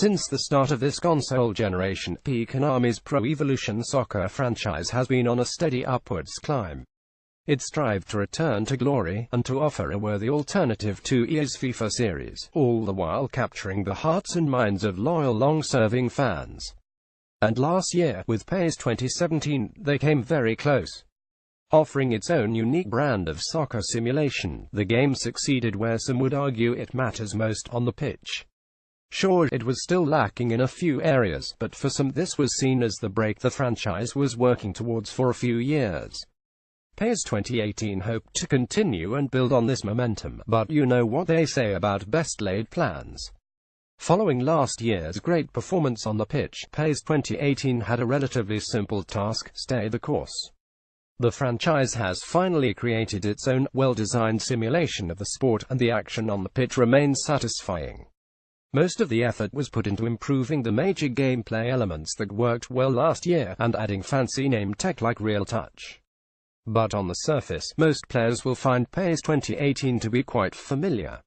Since the start of this console generation, Konami's Pro Evolution Soccer franchise has been on a steady upwards climb. It strived to return to glory, and to offer a worthy alternative to EA's FIFA series, all the while capturing the hearts and minds of loyal long-serving fans. And last year, with PES 2017, they came very close. Offering its own unique brand of soccer simulation, the game succeeded where some would argue it matters most, on the pitch. Sure, it was still lacking in a few areas, but for some this was seen as the break the franchise was working towards for a few years. PES 2018 hoped to continue and build on this momentum, but you know what they say about best-laid plans. Following last year's great performance on the pitch, PES 2018 had a relatively simple task: stay the course. The franchise has finally created its own, well-designed simulation of the sport, and the action on the pitch remains satisfying. Most of the effort was put into improving the major gameplay elements that worked well last year, and adding fancy name tech like Real Touch. But on the surface, most players will find PES 2018 to be quite familiar.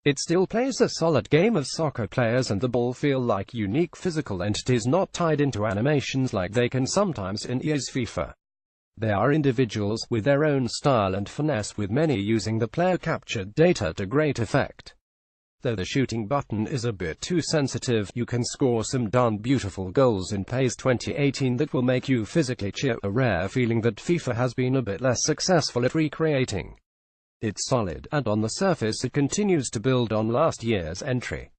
It still plays a solid game of soccer. Players and the ball feel like unique physical entities not tied into animations like they can sometimes in EA's FIFA. They are individuals, with their own style and finesse, with many using the player-captured data to great effect. Though the shooting button is a bit too sensitive, you can score some darn beautiful goals in PES 2018 that will make you physically cheer, a rare feeling that FIFA has been a bit less successful at recreating. It's solid, and on the surface it continues to build on last year's entry.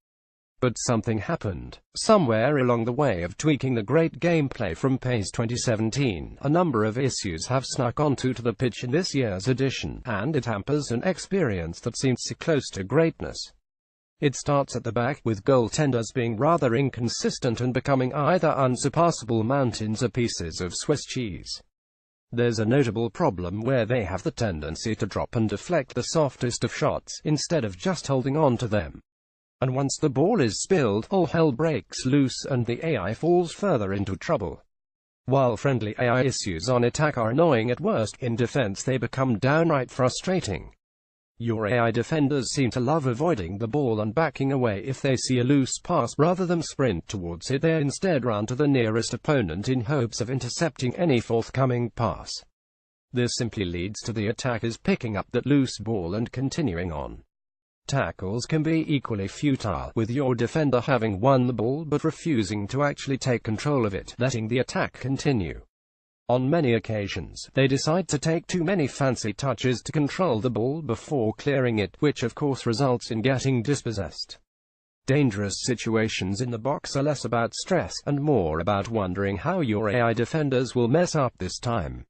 But something happened. Somewhere along the way of tweaking the great gameplay from PES 2017, a number of issues have snuck onto the pitch in this year's edition, and it hampers an experience that seems so close to greatness. It starts at the back, with goaltenders being rather inconsistent and becoming either unsurpassable mountains or pieces of Swiss cheese. There's a notable problem where they have the tendency to drop and deflect the softest of shots, instead of just holding on to them. And once the ball is spilled, all hell breaks loose, and the AI falls further into trouble. While friendly AI issues on attack are annoying at worst, in defense they become downright frustrating. Your AI defenders seem to love avoiding the ball and backing away if they see a loose pass. Rather than sprint towards it, they instead run to the nearest opponent in hopes of intercepting any forthcoming pass. This simply leads to the attackers picking up that loose ball and continuing on. Tackles can be equally futile, with your defender having won the ball but refusing to actually take control of it, letting the attack continue. On many occasions, they decide to take too many fancy touches to control the ball before clearing it, which of course results in getting dispossessed. Dangerous situations in the box are less about stress, and more about wondering how your AI defenders will mess up this time.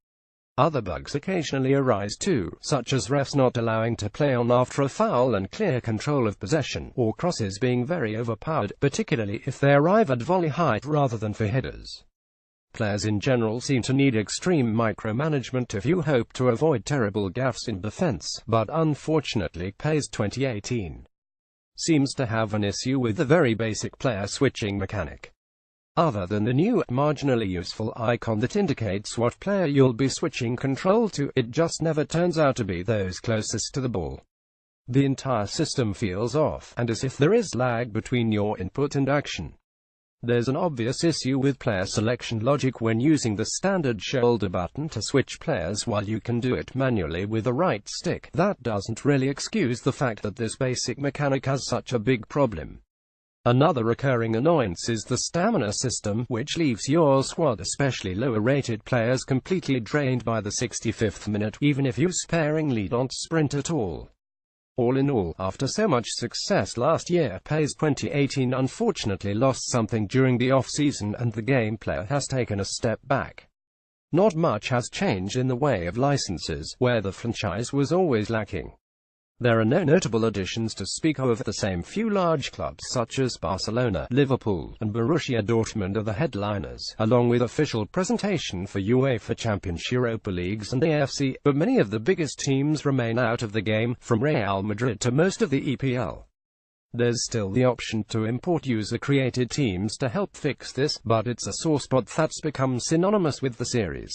Other bugs occasionally arise too, such as refs not allowing to play on after a foul and clear control of possession, or crosses being very overpowered, particularly if they arrive at volley height rather than for headers. Players in general seem to need extreme micromanagement if you hope to avoid terrible gaffes in defense, but unfortunately PES 2018 seems to have an issue with the very basic player switching mechanic. Other than the new, marginally useful icon that indicates what player you'll be switching control to, it just never turns out to be those closest to the ball. The entire system feels off, and as if there is lag between your input and action. There's an obvious issue with player selection logic when using the standard shoulder button to switch players while you can do it manually with the right stick. That doesn't really excuse the fact that this basic mechanic has such a big problem. Another recurring annoyance is the stamina system, which leaves your squad, especially lower-rated players, completely drained by the 65th minute, even if you sparingly don't sprint at all. All in all, after so much success last year, PES 2018 unfortunately lost something during the off-season, and the gameplay has taken a step back. Not much has changed in the way of licenses, where the franchise was always lacking. There are no notable additions to speak of. The same few large clubs such as Barcelona, Liverpool, and Borussia Dortmund are the headliners, along with official presentation for UEFA Champions, Europa Leagues and AFC, but many of the biggest teams remain out of the game, from Real Madrid to most of the EPL. There's still the option to import user-created teams to help fix this, but it's a sore spot that's become synonymous with the series.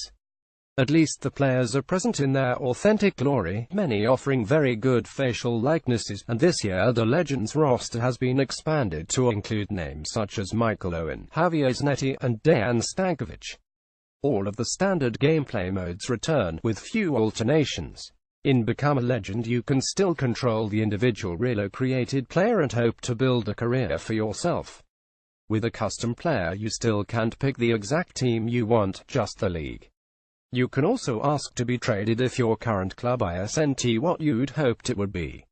At least the players are present in their authentic glory, many offering very good facial likenesses, and this year the Legends roster has been expanded to include names such as Michael Owen, Javier Zanetti, and Dejan Stankovic. All of the standard gameplay modes return, with few alternations. In Become a Legend you can still control the individual relo-created player and hope to build a career for yourself. With a custom player you still can't pick the exact team you want, just the league. You can also ask to be traded if your current club isn't what you'd hoped it would be.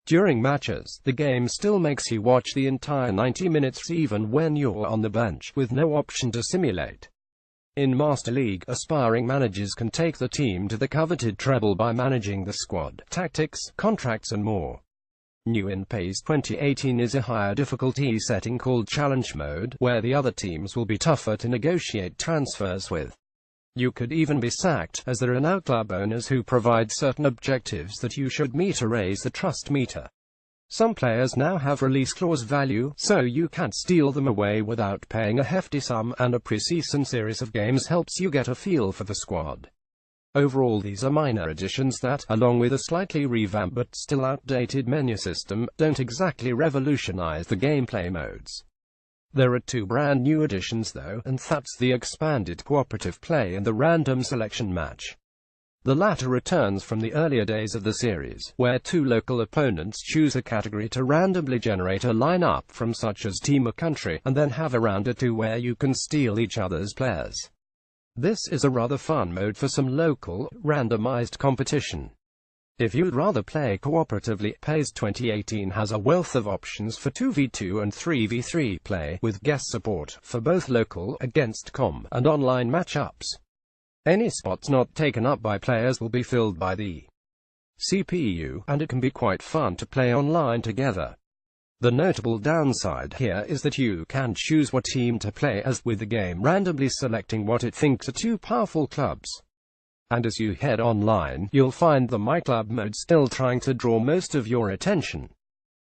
During matches, the game still makes you watch the entire 90 minutes even when you're on the bench, with no option to simulate. In Master League, aspiring managers can take the team to the coveted treble by managing the squad, tactics, contracts and more. New in PES 2018 is a higher difficulty setting called Challenge Mode, where the other teams will be tougher to negotiate transfers with. You could even be sacked, as there are now club owners who provide certain objectives that you should meet to raise the trust meter. Some players now have release clause value, so you can't steal them away without paying a hefty sum, and a pre-season series of games helps you get a feel for the squad. Overall, these are minor additions that, along with a slightly revamped but still outdated menu system, don't exactly revolutionize the gameplay modes. There are two brand new additions though, and that's the expanded cooperative play and the random selection match. The latter returns from the earlier days of the series, where two local opponents choose a category to randomly generate a lineup from such as team or country, and then have a round or two where you can steal each other's players. This is a rather fun mode for some local, randomized competition. If you'd rather play cooperatively, PES 2018 has a wealth of options for 2v2 and 3v3 play, with guest support for both local, against com, and online matchups. Any spots not taken up by players will be filled by the CPU, and it can be quite fun to play online together. The notable downside here is that you can't choose what team to play as, with the game randomly selecting what it thinks are two powerful clubs. And as you head online, you'll find the My Club mode still trying to draw most of your attention.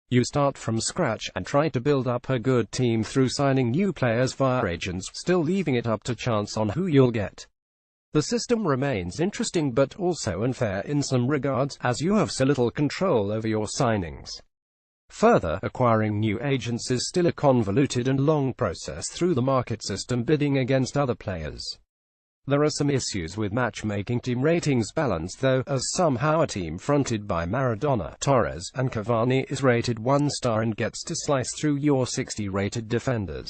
You start from scratch and try to build up a good team through signing new players via agents, still leaving it up to chance on who you'll get. The system remains interesting but also unfair in some regards, as you have so little control over your signings. Further, acquiring new agents is still a convoluted and long process through the market system, bidding against other players. There are some issues with matchmaking team ratings balance though, as somehow a team fronted by Maradona, Torres, and Cavani is rated 1 star and gets to slice through your 60 rated defenders.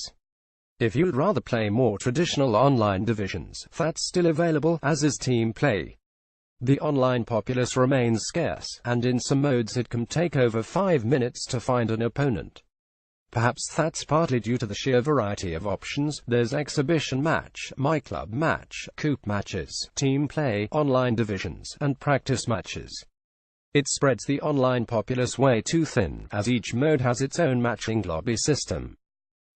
If you'd rather play more traditional online divisions, that's still available, as is team play. The online populace remains scarce, and in some modes it can take over 5 minutes to find an opponent. Perhaps that's partly due to the sheer variety of options. There's exhibition match, My Club match, coupe matches, team play, online divisions, and practice matches. It spreads the online populace way too thin, as each mode has its own matching lobby system.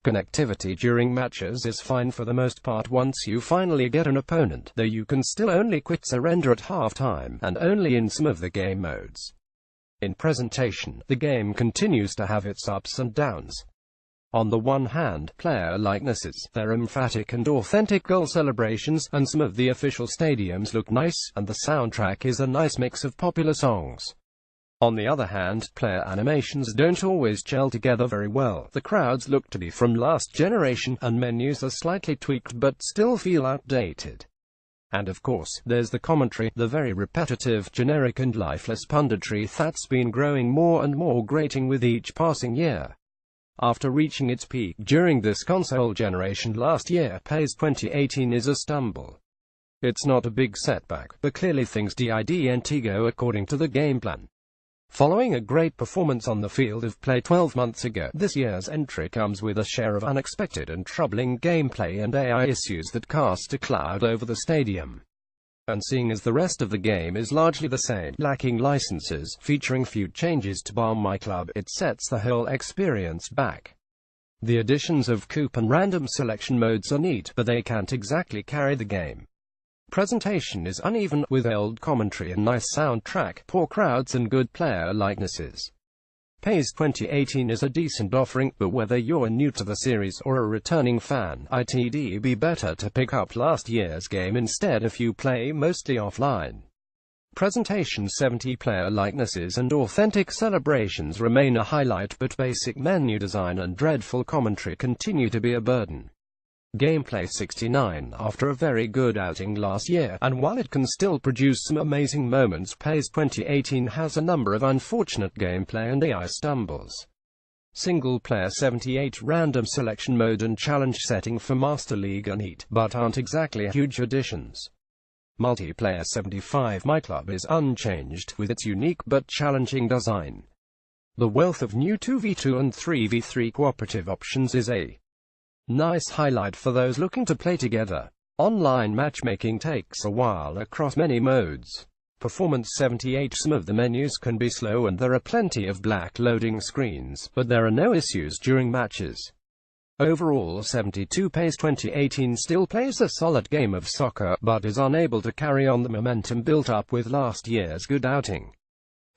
Connectivity during matches is fine for the most part once you finally get an opponent, though you can still only quit surrender at half-time, and only in some of the game modes. In presentation, the game continues to have its ups and downs. On the one hand, player likenesses, their emphatic and authentic goal celebrations, and some of the official stadiums look nice, and the soundtrack is a nice mix of popular songs. On the other hand, player animations don't always gel together very well. The crowds look to be from last generation, and menus are slightly tweaked but still feel outdated. And of course, there's the commentary, the very repetitive, generic and lifeless punditry that's been growing more and more grating with each passing year. After reaching its peak during this console generation last year, PES 2018 is a stumble. It's not a big setback, but clearly things didn't go according to the game plan. Following a great performance on the field of play 12 months ago, this year's entry comes with a share of unexpected and troubling gameplay and AI issues that cast a cloud over the stadium. And seeing as the rest of the game is largely the same, lacking licenses, featuring few changes to bar My Club, it sets the whole experience back. The additions of coupe and random selection modes are neat, but they can't exactly carry the game. Presentation is uneven, with old commentary and nice soundtrack, poor crowds and good player likenesses. PES 2018 is a decent offering, but whether you're new to the series or a returning fan, it'd be better to pick up last year's game instead if you play mostly offline. Presentation, 70 player likenesses and authentic celebrations remain a highlight, but basic menu design and dreadful commentary continue to be a burden. Gameplay, 69 after a very good outing last year, and while it can still produce some amazing moments, PES 2018 has a number of unfortunate gameplay and AI stumbles. Single player, 78 random selection mode and challenge setting for Master League are neat, but aren't exactly huge additions. Multiplayer, 75 My Club is unchanged, with its unique but challenging design. The wealth of new 2v2 and 3v3 cooperative options is a nice highlight for those looking to play together. Online matchmaking takes a while across many modes. Performance, 78 Some of the menus can be slow and there are plenty of black loading screens, but there are no issues during matches. Overall, 72 PES 2018 still plays a solid game of soccer, but is unable to carry on the momentum built up with last year's good outing.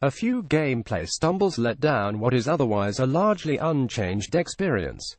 A few gameplay stumbles let down what is otherwise a largely unchanged experience.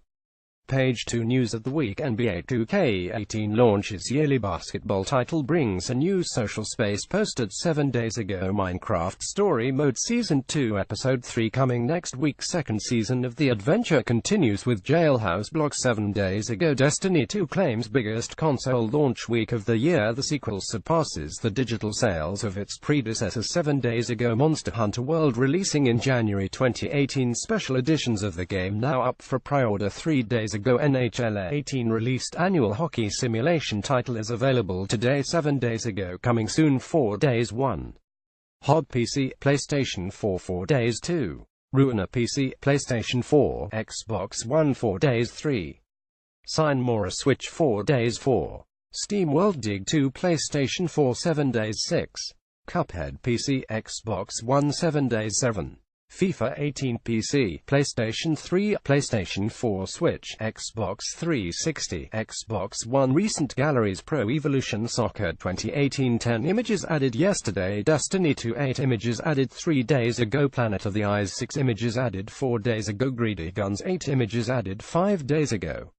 Page 2 News of the Week. NBA 2K18 launches yearly basketball title, brings a new social space. Posted 7 days ago. Minecraft Story Mode Season 2 Episode 3 coming next week. Second season of the adventure continues with Jailhouse Block. 7 days ago. Destiny 2 claims biggest console launch week of the year. The sequel surpasses the digital sales of its predecessor. 7 days ago. Monster Hunter World releasing in January 2018. Special editions of the game now up for pre-order. 3 days ago. NHL 18 released annual hockey simulation title is available today. 7 days ago. Coming soon. 4 days 1. Hog PC, PlayStation 4. 4 days 2. Ruiner PC, PlayStation 4, Xbox One. 4 days 3. Sign More Switch. 4 days 4. Steam World Dig 2 PlayStation 4. 7 days 6. Cuphead PC, Xbox One. 7 days 7. FIFA 18 PC, PlayStation 3, PlayStation 4, Switch, Xbox 360, Xbox One. Recent galleries. Pro Evolution Soccer 2018 10 images added yesterday. Destiny 2 8 images added 3 days ago. Planet of the Eyes 6 images added 4 days ago. Greedy Guns 8 images added 5 days ago.